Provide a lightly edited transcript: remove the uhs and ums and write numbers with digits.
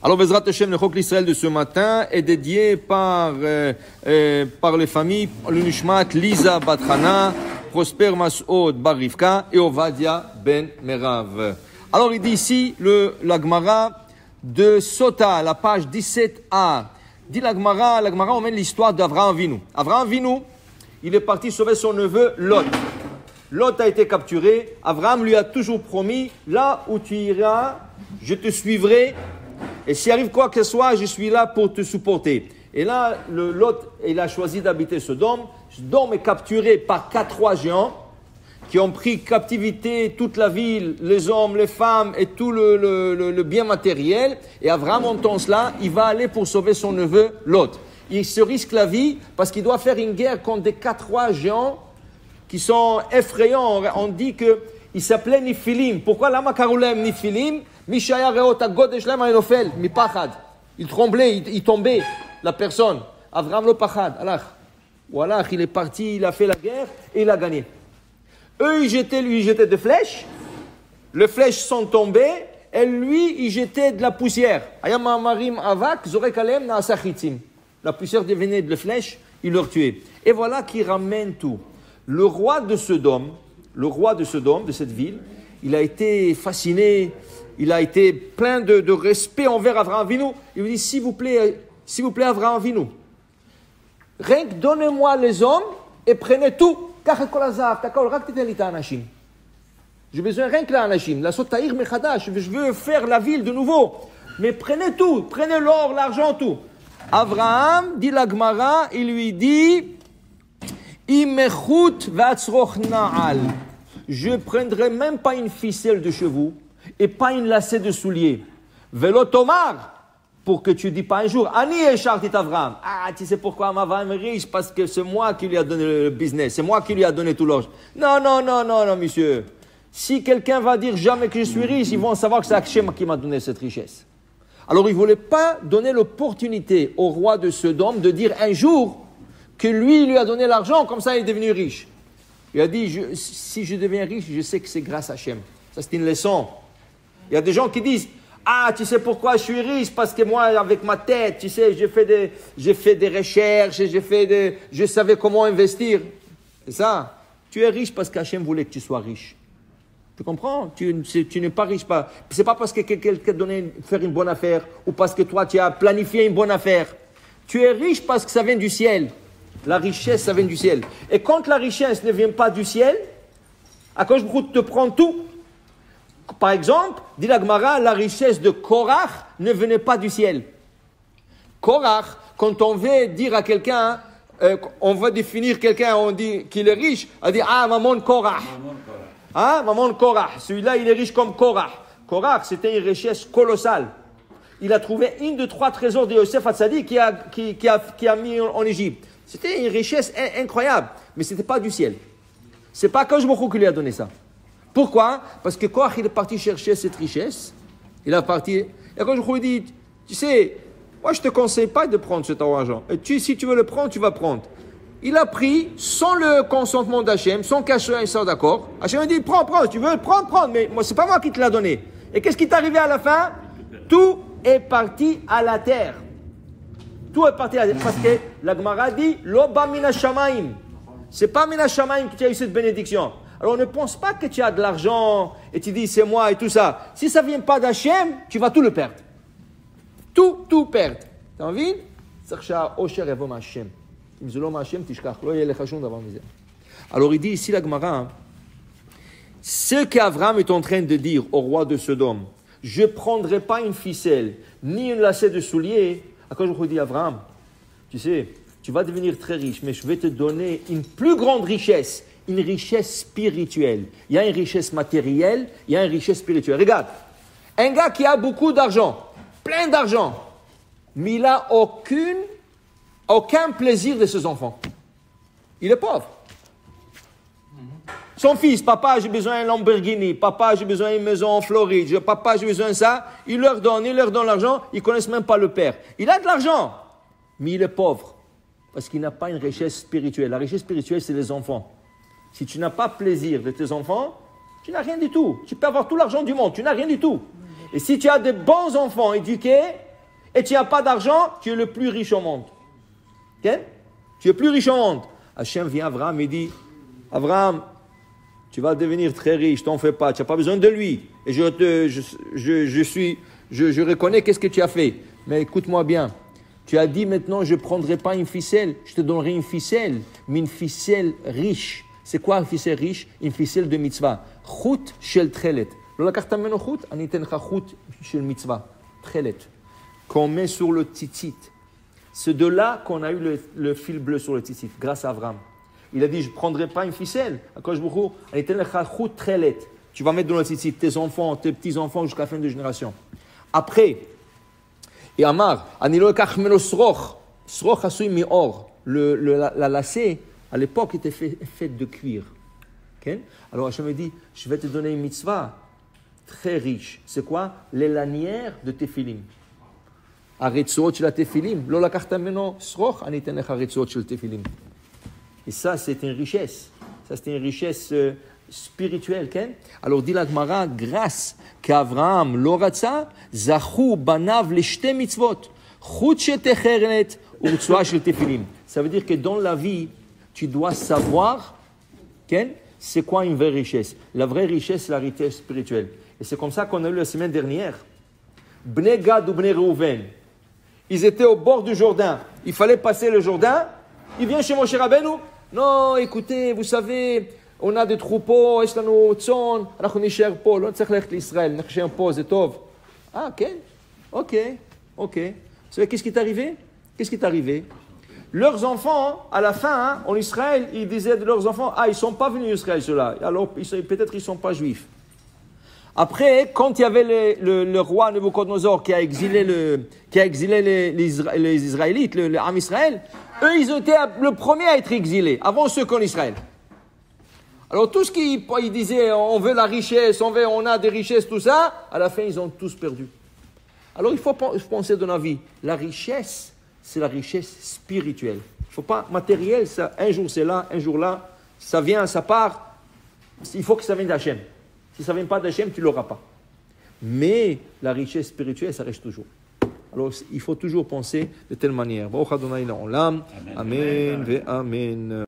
Alors, Bezrat Hashem, le Chok l'Israël de ce matin est dédié par les familles, le Nishmat, Lisa Batrana, Prosper Masoud Bar Rivka et Ovadia Ben Merav. Alors, il dit ici, la Gemara de Sota, la page 17a, dit la Gemara emmène l'histoire d'Avraham Avinu. Avraham Avinu, il est parti sauver son neveu Lot. Lot a été capturé. Avraham lui a toujours promis, là où tu iras, je te suivrai. Et s'il arrive quoi que ce soit, je suis là pour te supporter. Et là, Lot, il a choisi d'habiter Sodome. Sodome est capturé par 4 rois géants qui ont pris captivité toute la ville, les hommes, les femmes et tout le bien matériel. Et Avraham entend cela, il va aller pour sauver son neveu Lot. Il se risque la vie parce qu'il doit faire une guerre contre des 4 rois géants qui sont effrayants. On dit qu'ils s'appelaient Niphilim. Pourquoi lama karulem Niphilim? Mishaya reot agodesh lem ainofel mi pachad. Il tremblait, il tombait, la personne. Avraham le pachad. Allah, il est parti, il a fait la guerre et il a gagné. Eux, ils jetaient des flèches. Les flèches sont tombées et lui, il jetait de la poussière. Ayam amarim avak zorekalem na asachitzim. La poussière devenait de flèches, il leur tuait. Et voilà qui ramène tout. Le roi de Sodome, de cette ville, il a été fasciné, il a été plein de respect envers Avraham Avinu. Il lui dit, s'il vous plaît, Avraham Avinu, rien que donnez-moi les hommes et prenez tout. J'ai besoin rien que l'anashim, la sotaïr mechadash, je veux faire la ville de nouveau. Mais prenez tout, prenez l'or, l'argent, tout. Avraham, dit la Gemara, il lui dit, je ne prendrai même pas une ficelle de chevaux et pas une lacet de souliers. Velotomar, pour que tu ne dis pas un jour, Ani Eshartit Avraham. Ah, tu sais pourquoi Avraham est riche? Parce que c'est moi qui lui a donné le business, c'est moi qui lui a donné tout l'argent. Non, monsieur. Si quelqu'un va dire jamais que je suis riche, ils vont savoir que c'est Hachem qui m'a donné cette richesse. Alors, il ne voulait pas donner l'opportunité au roi de Sodome de dire un jour que lui a donné l'argent, comme ça il est devenu riche. Il a dit, si je deviens riche, je sais que c'est grâce à Hachem. Ça, c'est une leçon. Il y a des gens qui disent, ah, tu sais pourquoi je suis riche? Parce que moi, avec ma tête, tu sais, j'ai fait des recherches, je savais comment investir. C'est ça. Tu es riche parce qu'Hachem voulait que tu sois riche. Tu comprends? Tu n'es pas riche. Ce n'est pas parce que quelqu'un t'a donné faire une bonne affaire ou parce que toi, tu as planifié une bonne affaire. Tu es riche parce que ça vient du ciel. La richesse, ça vient du ciel. Et quand la richesse ne vient pas du ciel, à cause de te prend tout. Par exemple, dit la Gemara, la richesse de Korach ne venait pas du ciel. Korach, quand on veut dire à quelqu'un, on va définir quelqu'un, on dit qu'il est riche, on dit, ah, maman Korach. Maman Korach. Celui-là, il est riche comme Korach. Korach, c'était une richesse colossale. Il a trouvé une de 3 trésors de Yosef Hatzadi qui a mis en Égypte. C'était une richesse incroyable, mais ce n'était pas du ciel. Ce n'est pas Akadosh Baruch Hu qui lui a donné ça. Pourquoi? Parce que Korach, il est parti chercher cette richesse. Il est parti. Et Akadosh Baruch Hu dit, tu sais, moi je ne te conseille pas de prendre cet argent. Et si tu veux le prendre, tu vas prendre. Il a pris sans le consentement d'Hachem, sans qu'Hachem soit d'accord. Hachem a dit, prends, tu veux prendre, mais ce n'est pas moi qui te l'ai donné. Et qu'est-ce qui est arrivé à la fin? Tout est parti à la terre. Tout est parti à la terre. Parce que la Gemara dit, Loba mina shamaim. Ce n'est pas mina shamaim que tu as eu cette bénédiction. Alors ne pense pas que tu as de l'argent et tu dis c'est moi et tout ça. Si ça ne vient pas d'Hachem, tu vas tout le perdre. Tout perdre. Tu as envie? Alors il dit ici la Gemara, ce qu'Avraham est en train de dire au roi de Sodome, je ne prendrai pas une ficelle, ni une lacet de soulier. À quoi je dis Avraham, tu sais, tu vas devenir très riche, mais je vais te donner une plus grande richesse, une richesse spirituelle. Il y a une richesse matérielle, il y a une richesse spirituelle. Regarde, un gars qui a beaucoup d'argent, plein d'argent, mais il n'a aucun plaisir de ses enfants. Il est pauvre. Son fils, papa, j'ai besoin d'un Lamborghini, papa, j'ai besoin d'une maison en Floride, papa, j'ai besoin de ça. Il leur donne l'argent, ils ne connaissent même pas le père. Il a de l'argent, mais il est pauvre, parce qu'il n'a pas une richesse spirituelle. La richesse spirituelle, c'est les enfants. Si tu n'as pas plaisir de tes enfants, tu n'as rien du tout. Tu peux avoir tout l'argent du monde, tu n'as rien du tout. Et si tu as de bons enfants éduqués, et tu n'as pas d'argent, tu es le plus riche au monde. Okay? Tu es plus riche au monde. Hachem vient à Abraham et dit, Abraham, tu vas devenir très riche, t'en fais pas, tu n'as pas besoin de lui. Et je reconnais qu'est-ce que tu as fait. Mais écoute-moi bien. Tu as dit maintenant, je ne prendrai pas une ficelle, je te donnerai une ficelle, mais une ficelle riche. C'est quoi une ficelle riche? Une ficelle de mitzvah. Chut shel trelet. Lo lakachta meno chut, ani tencha chut shel mitzvah. Trelet. Qu'on met sur le tzitzit. C'est de là qu'on a eu le fil bleu sur le tzitzit, grâce à Abraham. Il a dit, je ne prendrai pas une ficelle. Akadosh Baruch Hu, ani tencha chut trelet. Tu vas mettre dans le tzitzit tes enfants, tes petits-enfants jusqu'à la fin de génération. Après, et Amar, Anilo Kachmelo Sroch, Sroch Asui Mior, la lacet, à l'époque, était faite de cuir. Okay? Alors Hachem me dit, je vais te donner une mitzvah très riche. C'est quoi? Les lanières de Tephilim. Aretsuot shel Tephilim. Lo lakachta meno sroch, ani ten lecha aretsuot shel Tephilim. Et ça, c'est une richesse. Ça, c'est une richesse spirituelle. Okay? Alors dit la Gemara, grâce qu'Avraham l'oratza, zachu banav leshte mitzvot, chut shetechernet urtsua shel Tephilim. Ça veut dire que dans la vie, tu dois savoir c'est quoi une vraie richesse. La vraie richesse, c'est la richesse spirituelle. Et c'est comme ça qu'on a eu la semaine dernière. Bnei Gad ou Bnei Reuven, ils étaient au bord du Jourdain. Il fallait passer le Jourdain. Il vient chez Moshe Rabbeinu. Non, écoutez, vous savez, on a des troupeaux, יש לנו צאן, אנחנו נשאר פה, לא צריך ללכת לישראל, נשאר פה, זה טוב. Ah, ok. Vous savez, qu'est-ce qui est arrivé? Leurs enfants, à la fin, en Israël, ils disaient de leurs enfants, ils ne sont pas venus en Israël, ceux-là. Alors, peut-être qu'ils ne sont pas juifs. Après, quand il y avait le roi Nebuchadnezzar qui a exilé les Israélites, le Ham Israël, eux, ils étaient le premier à être exilés, avant ceux qu'en Israël. Alors, tout ce qu'ils disaient, on veut la richesse, on a des richesses, tout ça, à la fin, ils ont tous perdu. Alors, il faut penser dans la vie, la richesse, c'est la richesse spirituelle. Il ne faut pas matériel, ça, un jour c'est là, un jour là, ça vient, ça part. Il faut que ça vienne d'Hachem. Si ça ne vient pas d'Hachem, tu ne l'auras pas. Mais la richesse spirituelle, ça reste toujours. Alors, il faut toujours penser de telle manière. Amen. Amen.